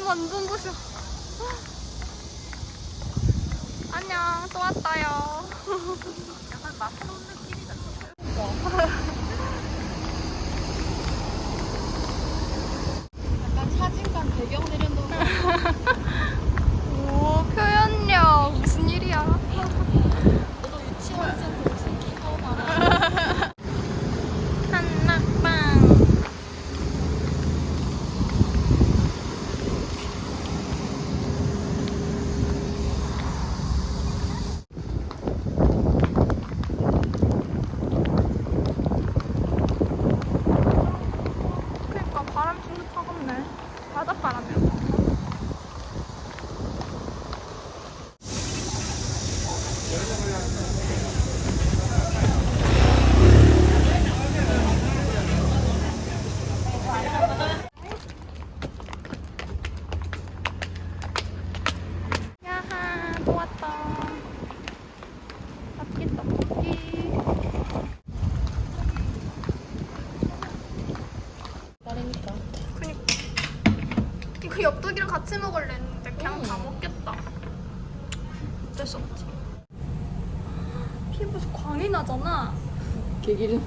완전 부셔. 안녕, 또 왔어요. 약간 마트로 느낌이다. 약간 사진관 배경 내려놓은 오, 표현력 무슨 일이야? 너도 유치원생 동생기 처음 알아. 한낙빵. 바닷바람이야. 야하, 또 왔다. 떡볶이. 빠르니까. 이거 엽떡이랑 같이 먹을래 했는데 그냥 다 먹겠다. 어쩔 수 없지. 피부에서 광이 나잖아. 개기름.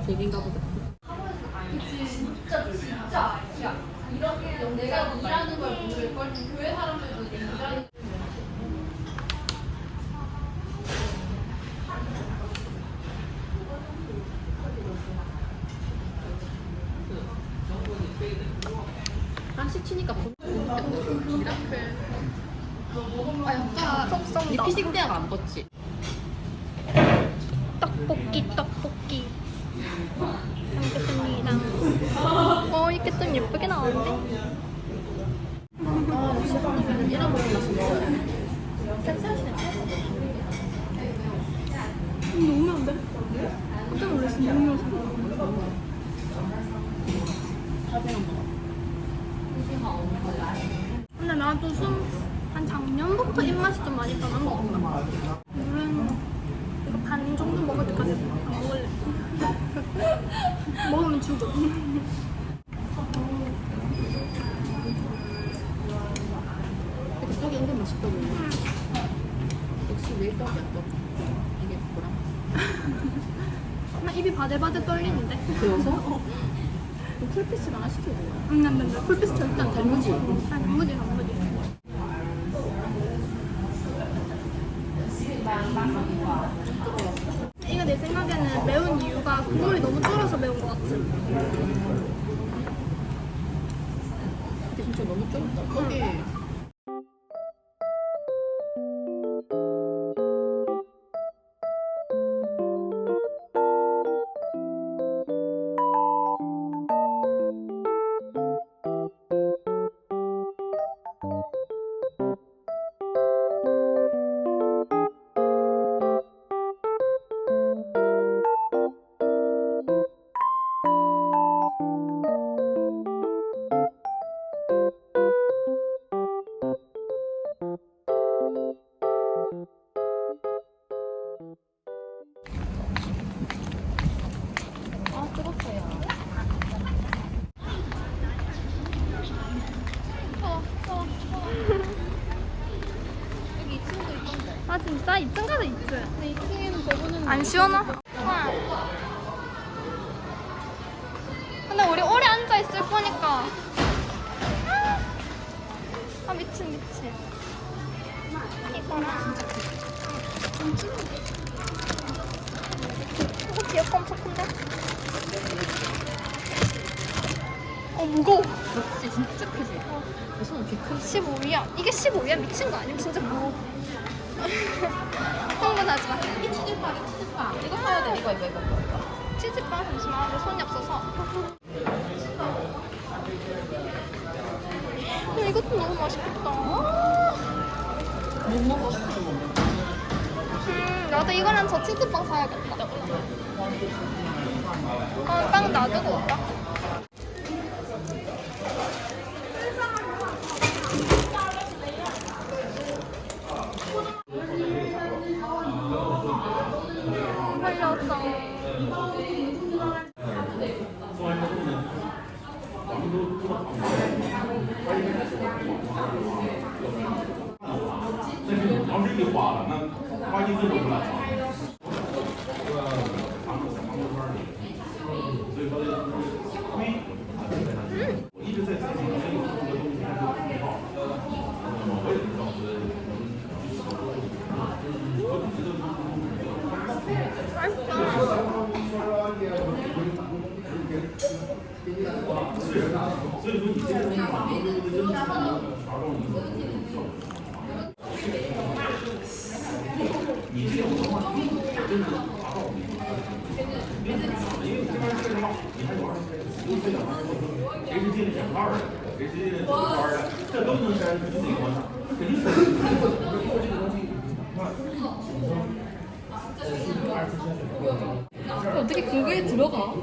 개긴가 보다. 진짜 이렇게 내가 일하는 걸 모를 걸 교회 사람들도 일하는. 한식 치니까 미라클. 아 약간 속 쏜다. 피싱 대학 안 벗지? 떡볶이. 잘 먹겠습니다. 이렇게 좀 예쁘게 나오는데? 아 역시 한국에는 이런 거 진짜 캡사이신에 너무 안 돼? 깜짝 놀랐어. 너무 맛있어. 밥이랑 먹어. 근데 나도 한 작년부터 입맛이 좀 많이 변한 것 같다. 물은 이거 반 정도 먹을 때까지 안 먹을래. 먹으면 죽어. 이렇게 떡이 은근 맛있다 보여. 역시 매일 떡이야 떡. 이게 뭐라? 나 입이 바들바들 떨리는데. 배워서? 풀피스 하나 시켜줘. 안 돼. 풀피스 절대 안 돼. 단무지? 단무지. 이거 내 생각에는 매운 이유가 국물이 너무 줄어서 매운 것 같아. 근데 진짜 너무 쫄다. 떡이 나 2층 가자 2층. 근데 2층에는 저거는 안 시원하? 와. 근데 우리 오래 앉아있을 거니까. 아 미친 미친. 이거랑 이거 귀엽고 엄청 큰데? 무거워. 진짜 진짜 크지? 내 손은 이렇게 큰 15위야. 이게 15위야? 미친 거 아니야? 진짜 무거워. 흥분하지 마. 이 치즈빵 이거 사야 돼. 이거 치즈빵 잠시만. 내 손이 없어서. 야, 이것도 너무 맛있겠다. 못 먹어. 나도 이거랑 저 치즈빵 사야겠다. 빵 놔두고 올까? 걸렸어. 어떻게 그거에 들어가?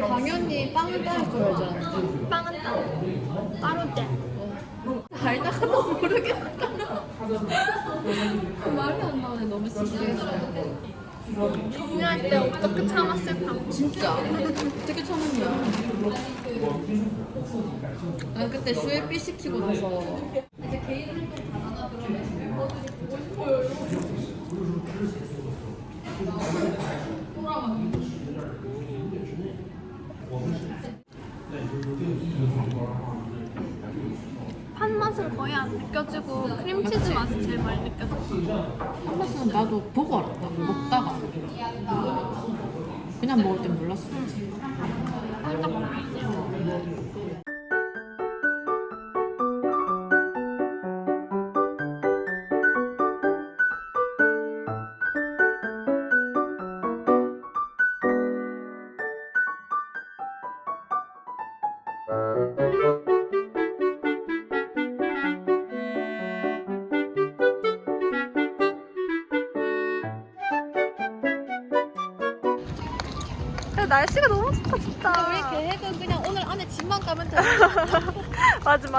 당연히 빵을 따를 줄 알잖아. 빵은 따로 돼. 알다가도 모르겠다. 말이 안 나오네. 너무 신기해서. 중요할 때 어떻게 참았을까? 진짜 어떻게 참았냐? 난 그때 슈에삐 시키고 나서 이제 개인 활동 다 판 맛은 거의 안 느껴지고 크림치즈 맛은 제일 많이 느껴져. 한 번은 나도 보고 알았다. 먹다가 그냥 먹을 땐 몰랐어. 날씨가 너무 좋다 진짜. 우리 계획은 그냥 오늘 안에 집만 가면 돼. 맞아.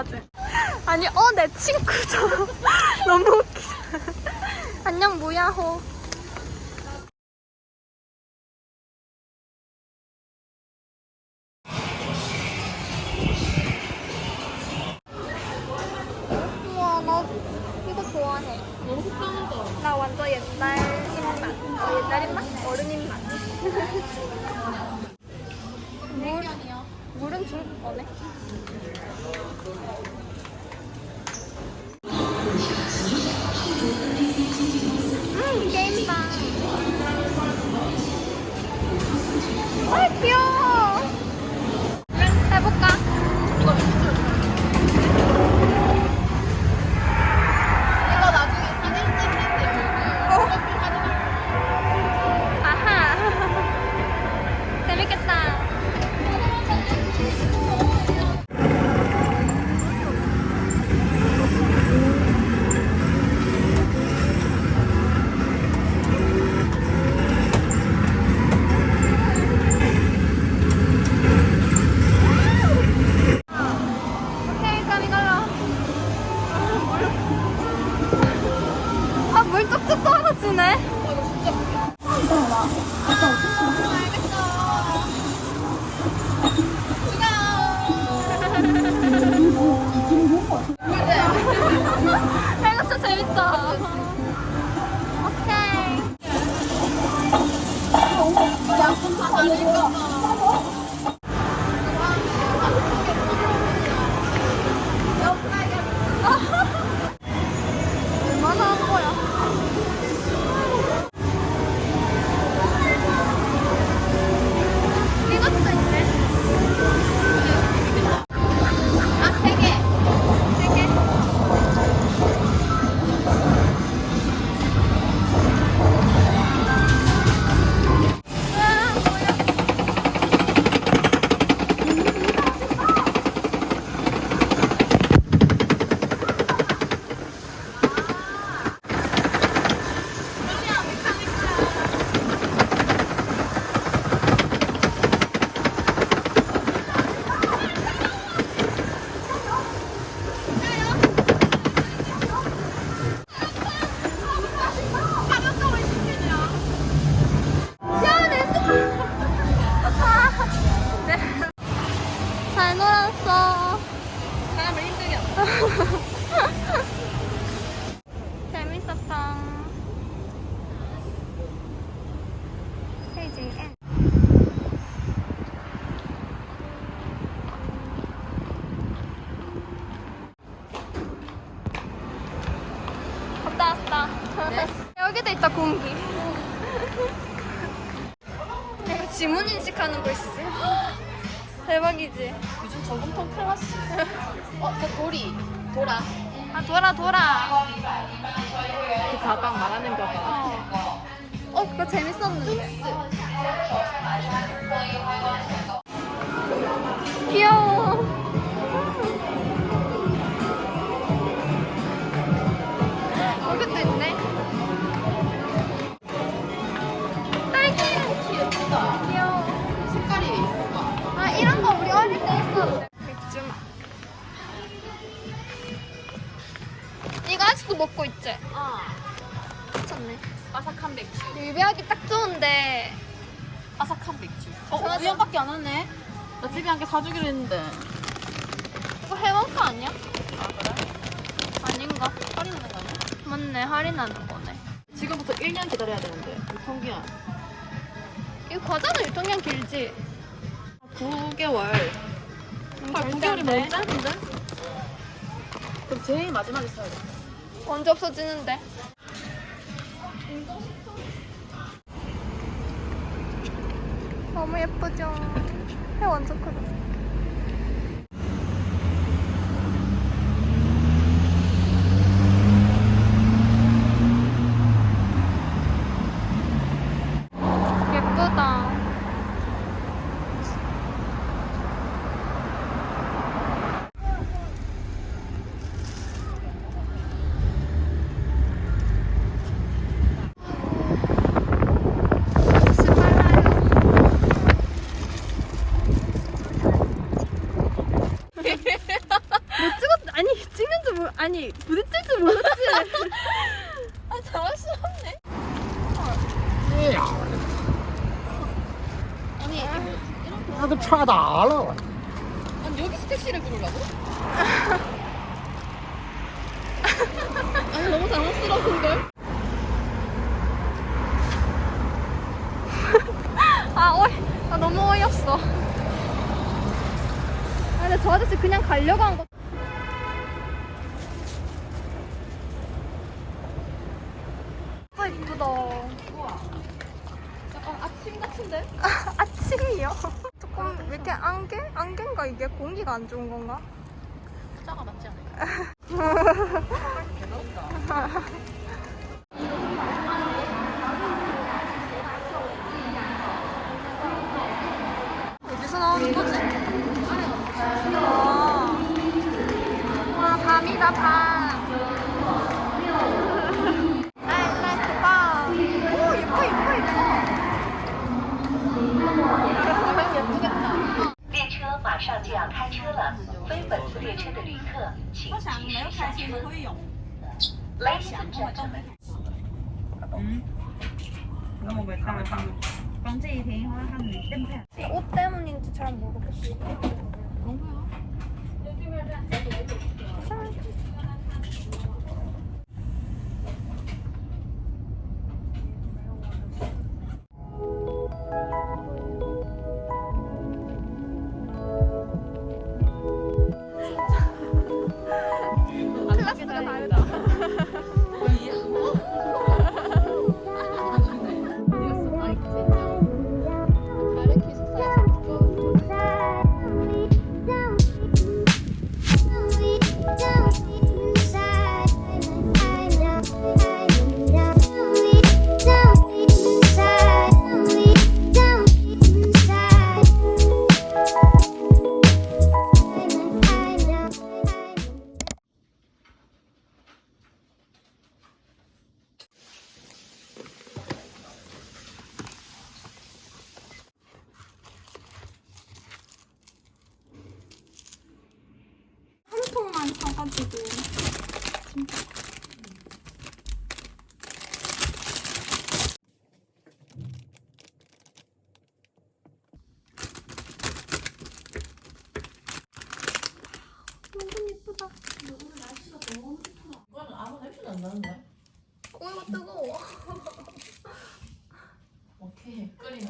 아니 내 친구죠. 너무 웃기다. 안녕 무야호. 우와 나 이거 좋아해. 너무 속상하다. 나 완전 옛날 입맛. 옛날 입맛? 어른 입맛. 물은 중국 거네. 게임방. 아 귀여워. 해볼까? 이거 나중에 사진 찍을 때 아하. 재밌겠다. 오케이, 그럼 이걸로. 물 뚝뚝 떨어지네. 이거 진짜 알겠어. 진짜 공기. 이거 지문 인식하는 거 있어. 대박이지. 요즘 저금통 클라스. 저 돌아. 아 돌아. 그 가방 말하는 가방. 그거 재밌었는데. 귀여워. 여기도 있네. 딸기. 예쁘다. 귀여워. 색깔이 예쁘다. 아 이런 거 우리 어릴 때 있었는데. 맥주 맛. 이거 아직도 먹고 있지? 미쳤네. 바삭한 맥주. 유배하기 딱 좋은데. 바삭한 맥주. 맞아. 우연밖에 안 하네. 나 집에 한 개 사주기로 했는데. 이거 해원가 아니야? 아 그래? 아닌가? 할인하는 거 아니야? 맞네, 할인하는 거네. 지금부터 1년 기다려야 되는데. 유통기한. 이거 과자는 유통기한 길지? 9개월. 절대 9개월이 안 돼. 너무 짧은데? 그럼 제일 마지막에 사야 돼. 언제 없어지는데? 너무 예쁘죠? 해 완전 크다. 예쁘다. 아니 부딪힐 줄 몰랐지. 아 잘하시네. 아니 이게 뭐 이런 거. 那都差大了。 아니 여기서 택시를 부르려고? 아니 너무 당황스러운걸? 아 너무 어이없어. 아 근데 저 아저씨 그냥 가려고 한 거. 아 이쁘다. 우와. 약간 아침 같은데? 아침이요? 조금 왜 이렇게 안개인가 이게? 공기가 안 좋은 건가? 숫자가 맞지 않을까? 어디서 나오는 거지? 와 밤이다 밤. I like 밤. 오 예뻐. 예쁘겠다. 列车马上就要开车了，非本次列车的旅客请及时下车。Ladies and gentlemen. 然后我他们帮这一天的话，他们登派。 옷 때문인지 잘 모르겠어. 클래스가 다르다. 다른 기숙사에서 한 통만 사가지고 진짜. 너무 예쁘다. 오늘 날씨가 너무 좋다. 이거는 아무 냄새도 안 나는데? 이거 뜨거워. 오케이 끓이는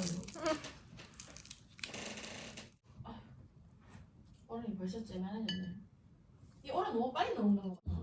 얼음이 벌써 째만해졌네. 이 얼음 너무 빨리 녹는 거 같아.